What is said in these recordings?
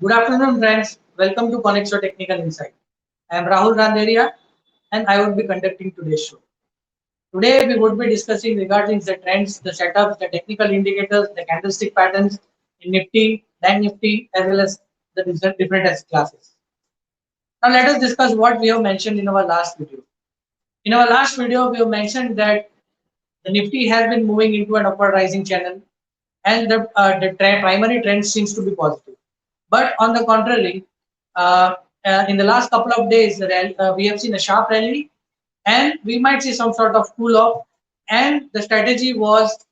Good afternoon, friends. Welcome to Connexo Technical Insight. I am Rahul Randeria and I will be conducting today's show. Today, we would be discussing regarding the trends, the setups, the technical indicators, the candlestick patterns in Nifty, Bank Nifty, as well as the different asset classes. Now, let us discuss what we have mentioned in our last video. In our last video, we have mentioned that the Nifty has been moving into an upward rising channel and the primary trend seems to be positive. But on the contrary, uh, in the last couple of days, we have seen a sharp rally and we might see some sort of cool off. And the strategy was,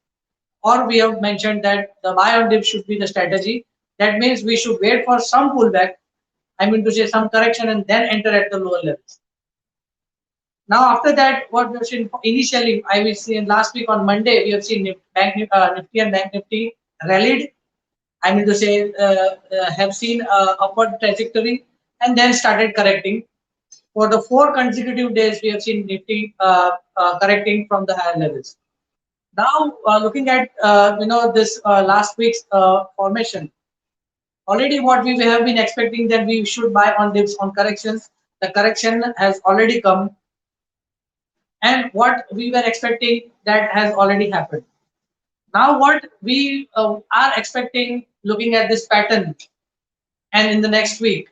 or we have mentioned that the buy on dip should be the strategy. That means we should wait for some pullback, I mean to say some correction, and then enter at the lower levels. Now, after that, what we've seen initially, I will see in last week on Monday, we have seen Nifty and Bank Nifty rallied. I mean to say, have seen upward trajectory and then started correcting. For the 4 consecutive days, we have seen Nifty correcting from the higher levels. Now, looking at this last week's formation, already what we have been expecting that we should buy on dips on corrections. The correction has already come, and what we were expecting that has already happened. Now, what we are expecting, looking at this pattern, and in the next week,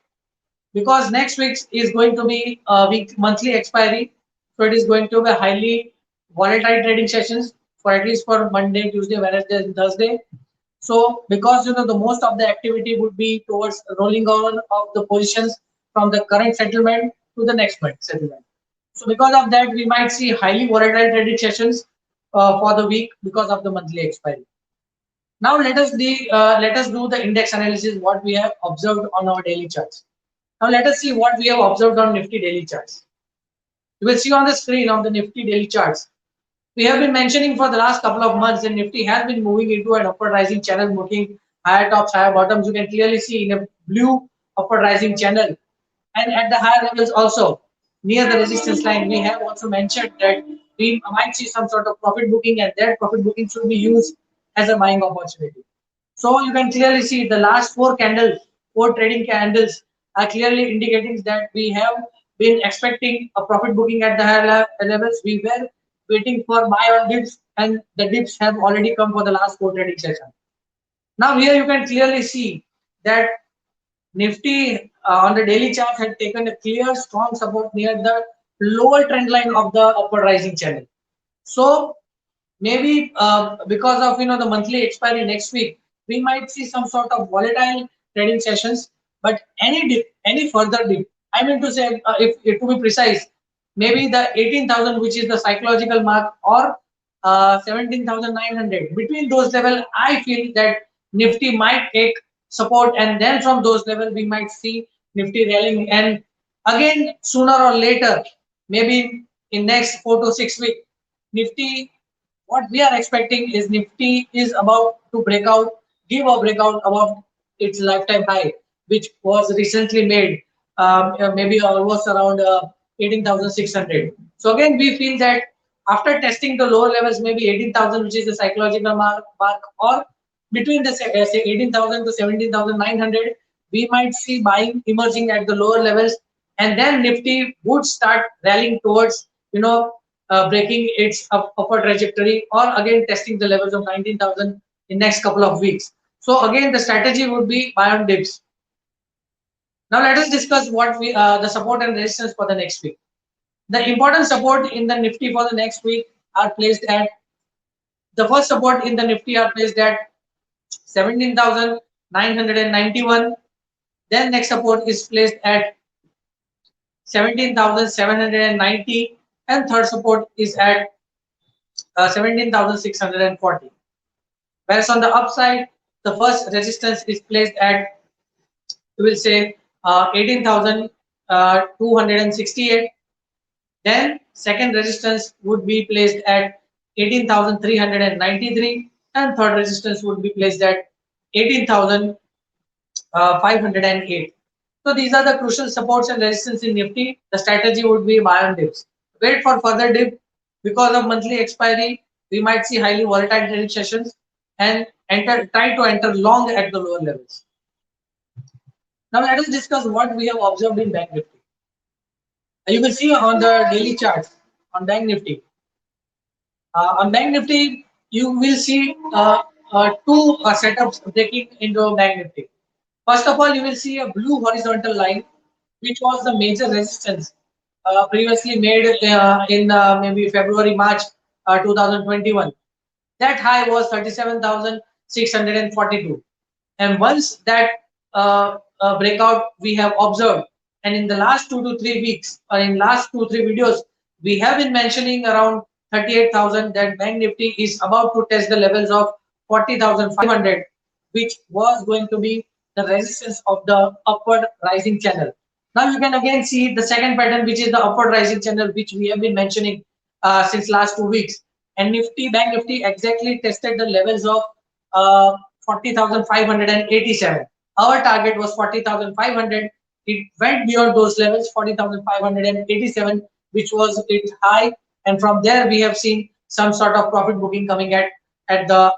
because next week is going to be a week monthly expiry, so it is going to be highly volatile trading sessions for at least for Monday, Tuesday, Wednesday, and Thursday. So because the most of the activity would be towards rolling on of the positions from the current settlement to the next month settlement. So because of that, we might see highly volatile trading sessions for the week because of the monthly expiry. Now let us do the index analysis what we have observed on our daily charts. Now let us see what we have observed on Nifty daily charts. You will see on the screen on the Nifty daily charts. We have been mentioning for the last couple of months that Nifty has been moving into an upward rising channel, making higher tops, higher bottoms. You can clearly see in a blue upward rising channel. And at the higher levels also, near the resistance line, we have also mentioned that we might see some sort of profit booking, and that profit booking should be used as a buying opportunity. So you can clearly see the last 4 candles, 4 trading candles are clearly indicating that we have been expecting a profit booking at the higher levels. We were waiting for buy on dips, and the dips have already come for the last 4 trading sessions. Now here you can clearly see that Nifty on the daily chart had taken a clear strong support near the lower trend line of the upward rising channel. So maybe because of the monthly expiry next week, we might see some sort of volatile trading sessions. But any dip, any further dip, I mean to say, if to be precise, maybe the 18,000, which is the psychological mark, or 17,900. Between those level, I feel that Nifty might take support, and then from those level, we might see Nifty rallying. And again, sooner or later, maybe in next 4 to 6 weeks, Nifty, what we are expecting is Nifty is about to break out, give a breakout above its lifetime high, which was recently made, maybe almost around 18,600. So again, we feel that after testing the lower levels, maybe 18,000, which is the psychological mark, or between the say 18,000 to 17,900, we might see buying emerging at the lower levels, and then Nifty would start rallying towards breaking its upward trajectory, or again testing the levels of 19,000 in next couple of weeks. So again, the strategy would be buy on dips. Now let us discuss what we the support and resistance for the next week. The important support in the Nifty for the next week are placed at, the first support in the Nifty are placed at 17,991. Then next support is placed at 17,790, and third support is at 17,640. Whereas on the upside, the first resistance is placed at, we will say, 18,268. Then second resistance would be placed at 18,393, and third resistance would be placed at 18,508. So these are the crucial supports and resistance in Nifty. The strategy would be buy on dips. Wait for further dip. Because of monthly expiry, we might see highly volatile trading sessions, and try to enter long at the lower levels. Now let us discuss what we have observed in Bank Nifty. You will see on the daily charts on Bank Nifty. On Bank Nifty, you will see two setups breaking into Bank Nifty. First of all, you will see a blue horizontal line, which was the major resistance previously made in maybe February, March 2021. That high was 37,642. And once that breakout we have observed, and in the last 2 to 3 weeks, or in last 2 3 videos, we have been mentioning around 38,000 that Bank Nifty is about to test the levels of 40,500, which was going to be the resistance of the upward rising channel. Now you can again see the second pattern, which is the upward rising channel, which we have been mentioning since last 2 weeks. And Bank Nifty exactly tested the levels of 40,587. Our target was 40,500. It went beyond those levels, 40,587, which was its high. And from there, we have seen some sort of profit booking coming at the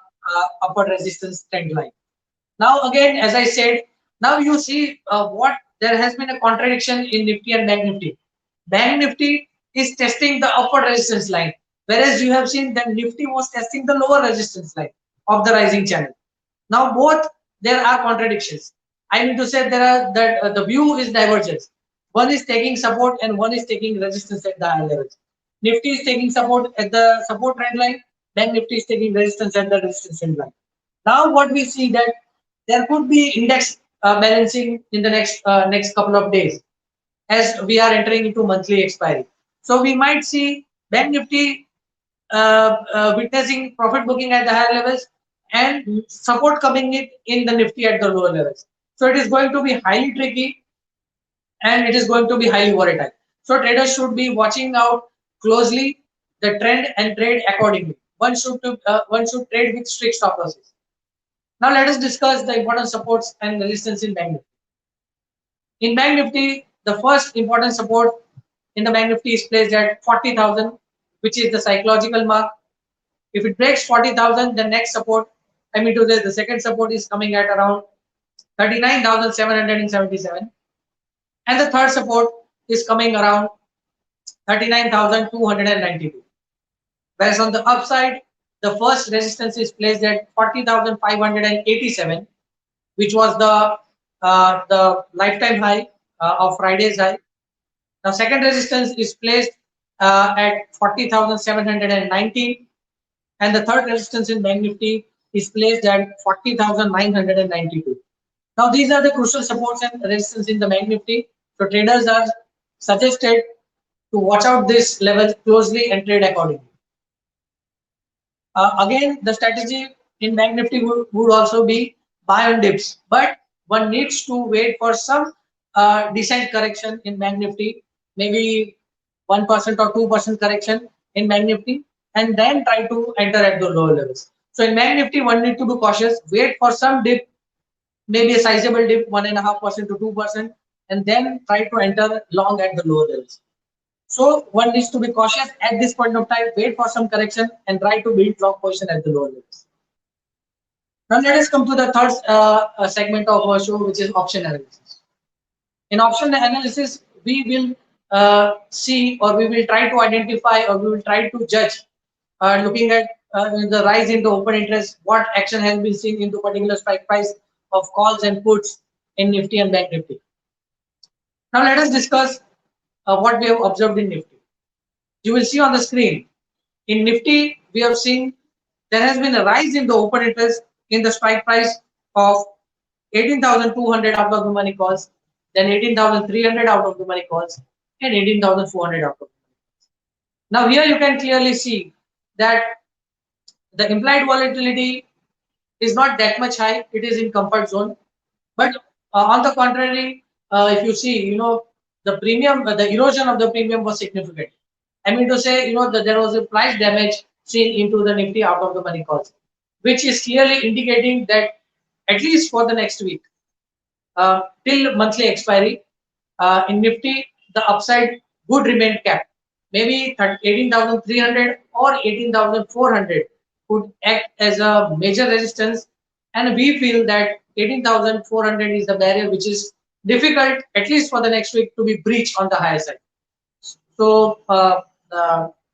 upper resistance trend line. Now, again, as I said, now you see what there has been a contradiction in Nifty and Bank Nifty. Bank Nifty is testing the upper resistance line, whereas you have seen that Nifty was testing the lower resistance line of the rising channel. Now, both there are contradictions. I mean to say there are that the view is divergence. One is taking support and one is taking resistance at the higher levels. Nifty is taking support at the support trend line, then Nifty is taking resistance at the resistance trend line. Now, what we see that there could be index balancing in the next couple of days as we are entering into monthly expiry. So we might see Bank Nifty witnessing profit booking at the higher levels and support coming in the Nifty at the lower levels. So it is going to be highly tricky and it is going to be highly volatile. So traders should be watching out closely the trend and trade accordingly. One should trade with strict stop losses. Now let us discuss the important supports and resistance in Bank Nifty. In Bank Nifty, the first important support in the Bank Nifty is placed at 40,000, which is the psychological mark. If it breaks 40,000, the next support, I mean to say the second support is coming at around 39,777. And the third support is coming around 39,292. Whereas on the upside, the first resistance is placed at 40,587, which was the lifetime high of Friday's high. Now, second resistance is placed at 40,719, and the third resistance in Bank Nifty is placed at 40,992. Now, these are the crucial supports and resistance in the Bank Nifty. So, traders are suggested to watch out these levels closely and trade accordingly. Again, the strategy in Bank Nifty would also be buy on dips, but one needs to wait for some decent correction in Bank Nifty, maybe 1% or 2% correction in Bank Nifty, and then try to enter at the lower levels. So in Bank Nifty, one need to be cautious, wait for some dip, maybe a sizable dip, 1.5% to 2%, and then try to enter long at the lower levels. So one needs to be cautious at this point of time, wait for some correction and try to build long position at the lower levels. Now let us come to the third segment of our show, which is option analysis. In option analysis, we will see, or we will try to identify, or we will try to judge, looking at the rise in the open interest, what action has been seen in the particular strike price of calls and puts in Nifty and Bank Nifty. Now let us discuss what we have observed in Nifty. You will see on the screen, in Nifty, we have seen there has been a rise in the open interest in the strike price of 18,200 out of the money calls, then 18,300 out of the money calls, and 18,400 out of the money calls. Now here you can clearly see that the implied volatility is not that much high, it is in comfort zone. But on the contrary, if you see, the premium, the erosion of the premium was significant. I mean to say, that there was a price damage seen into the Nifty out of the money calls, which is clearly indicating that at least for the next week, till monthly expiry, in Nifty, the upside would remain capped. Maybe 18,300 or 18,400 could act as a major resistance, and we feel that 18,400 is the barrier which is difficult, at least for the next week, to be breached on the higher side. So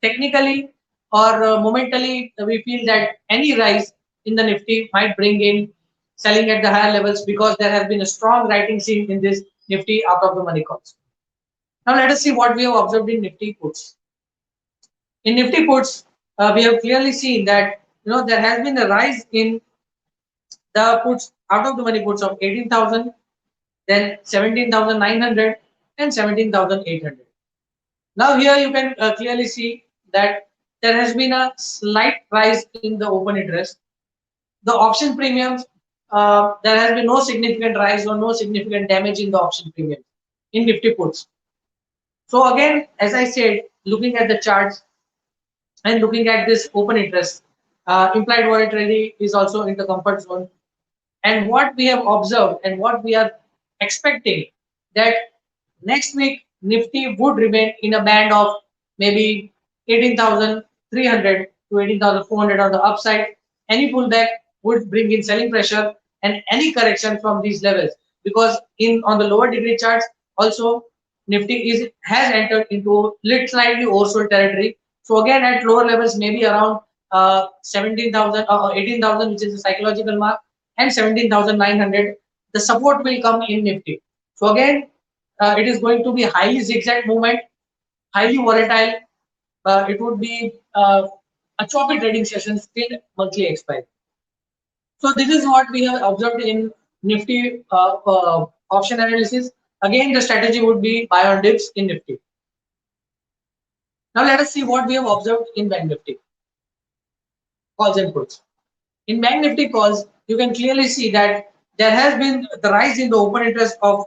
technically or momentarily, we feel that any rise in the Nifty might bring in selling at the higher levels because there has been a strong writing seen in this Nifty out of the money calls. Now let us see what we have observed in Nifty puts. In Nifty puts, we have clearly seen that there has been a rise in the puts out of the money puts of 18,000, then 17,900, and 17,800. Now here you can clearly see that there has been a slight rise in the open interest. The option premiums, there has been no significant rise or no significant damage in the option premium in Nifty puts. So again, as I said, looking at the charts and looking at this open interest, implied volatility is also in the comfort zone. And what we have observed and what we are expecting, that next week Nifty would remain in a band of maybe 18,300 to 18,400 on the upside. Any pullback would bring in selling pressure and any correction from these levels, because in on the lower degree charts also Nifty has entered into slightly oversold territory. So again at lower levels, maybe around 17,000 or 18,000, which is the psychological mark, and 17,900, the support will come in Nifty. So again, it is going to be highly zigzag movement, highly volatile. It would be a choppy trading session till monthly expiry. So this is what we have observed in Nifty option analysis. Again, the strategy would be buy on dips in Nifty. Now let us see what we have observed in Bank Nifty calls and puts. In Bank Nifty calls, you can clearly see that there has been the rise in the open interest of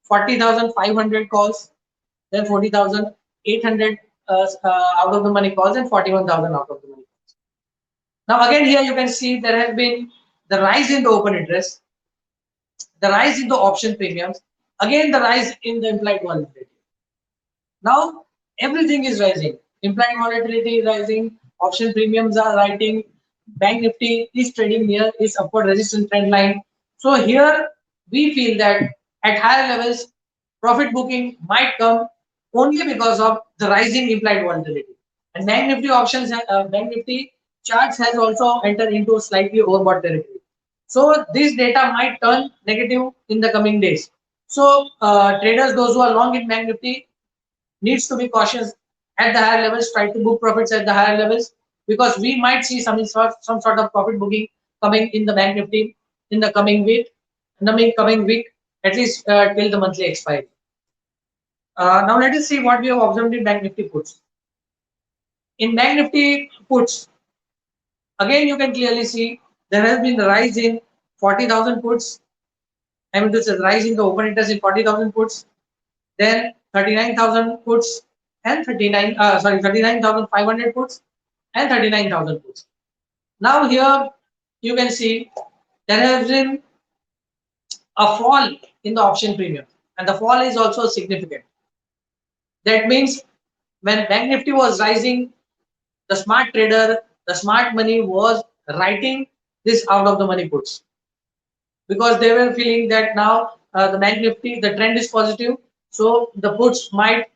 40,500 calls, then 40,800 out of the money calls, and 41,000 out of the money calls. Now again here you can see there has been the rise in the open interest, the rise in the option premiums, again the rise in the implied volatility. Now everything is rising. Implied volatility is rising, option premiums are rising, Bank Nifty is trading near its upward resistance trend line. So here we feel that at higher levels, profit booking might come only because of the rising implied volatility. And Bank Nifty options, Bank Nifty charts has also entered into slightly overbought territory. So this data might turn negative in the coming days. So traders, those who are long in Bank Nifty, needs to be cautious at the higher levels, try to book profits at the higher levels, because we might see some sort of profit booking coming in the Bank Nifty in the coming week, at least till the monthly expiry. Now let us see what we have observed in Bank Nifty puts. In Bank Nifty puts, again you can clearly see there has been a rise in 40,000 puts. I mean, this is rise in the open interest in 40,000 puts, then 39,000 puts and 39,500 puts and 39,000 puts. Now here you can see there has been a fall in the option premium, and the fall is also significant. That means when Bank Nifty was rising, the smart trader, the smart money was writing this out of the money puts, because they were feeling that now the Bank Nifty, the trend is positive, so the puts might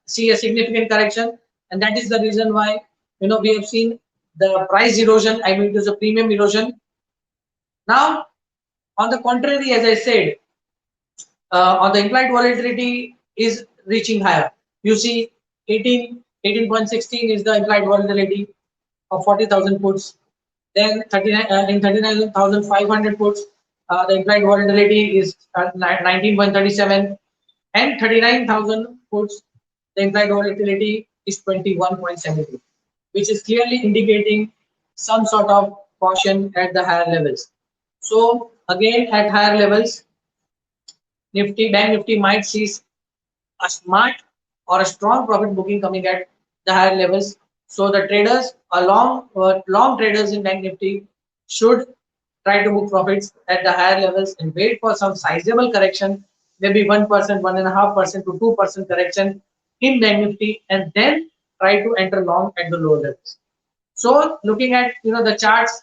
see a significant correction, and that is the reason why we have seen the price erosion. I mean, it is a premium erosion. Now, on the contrary, as I said, on the implied volatility is reaching higher. You see, 18.16 is the implied volatility of 40,000 puts. Then 39,500 puts, the implied volatility is 19.37, and 39,000 puts, the implied volatility is 21.72, which is clearly indicating some sort of caution at the higher levels. So again, at higher levels, Bank Nifty might see a smart or a strong profit booking coming at the higher levels. So the traders, long traders in Bank Nifty, should try to book profits at the higher levels and wait for some sizable correction, maybe 1%, 1.5% to 2% correction in Bank Nifty, and then try to enter long at the lower levels. So looking at the charts,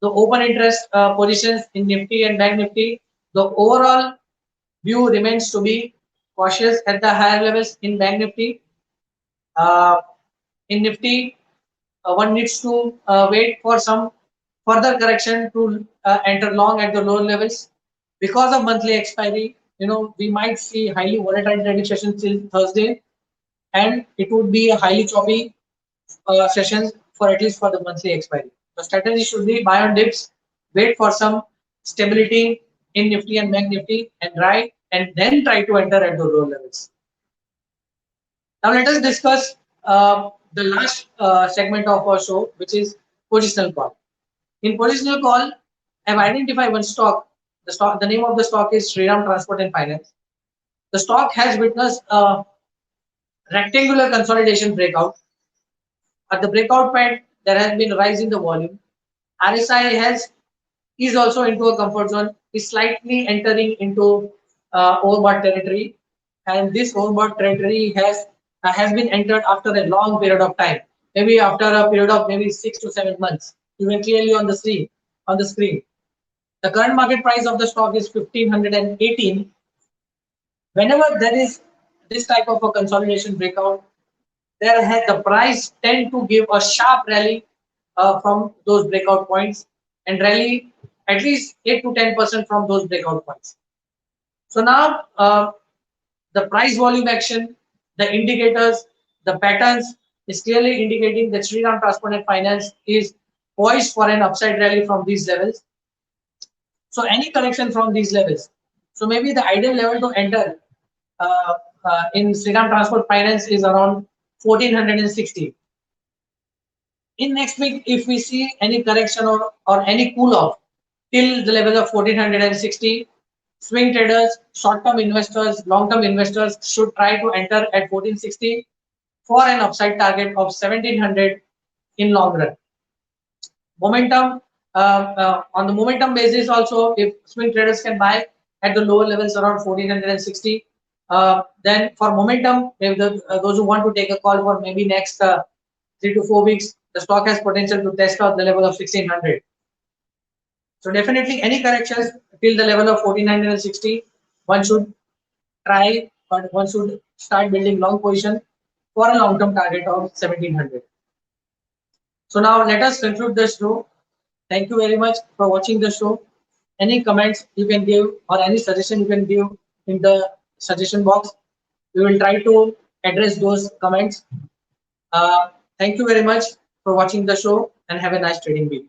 the open interest positions in Nifty and Bank Nifty, the overall view remains to be cautious at the higher levels in Bank Nifty. Uh, in Nifty, one needs to wait for some further correction to enter long at the lower levels. Because of monthly expiry, we might see highly volatile trading sessions till Thursday, and it would be a highly choppy sessions for at least for the monthly expiry. The strategy should be buy on dips, wait for some stability in Nifty and Bank Nifty, and then try to enter at the lower levels. Now let us discuss the last segment of our show, which is positional call. In positional call, I've identified one stock. The name of the stock is Shriram Transport and Finance. The stock has witnessed a rectangular consolidation breakout. At the breakout point, there has been a rise in the volume. RSI is also into a comfort zone, is slightly entering into overbought territory, and this overbought territory has been entered after a long period of time, maybe after a period of maybe 6 to 7 months. You can clearly on the screen. The current market price of the stock is 1518. Whenever there is this type of a consolidation breakout, the price tend to give a sharp rally from those breakout points and rally at least 8 to 10% from those breakout points. So now the price volume action, the indicators, the patterns is clearly indicating that Shriram Transport and Finance is poised for an upside rally from these levels. So any correction from these levels. So maybe the ideal level to enter in Shriram Transport Finance is around 1460. In next week, if we see any correction or any cool off till the level of 1460, swing traders, short-term investors, long-term investors should try to enter at 1460 for an upside target of 1700 in long run. Momentum on the momentum basis also, if swing traders can buy at the lower levels around 1460, then for momentum, if those who want to take a call for maybe next 3 to 4 weeks, the stock has potential to test out the level of 1600. So definitely any corrections till the level of 1460, one should try, but one should start building long position for a long-term target of 1700. So now let us conclude the show. Thank you very much for watching the show. Any comments you can give or any suggestion you can give in the suggestion box. We will try to address those comments. Thank you very much for watching the show and have a nice trading week.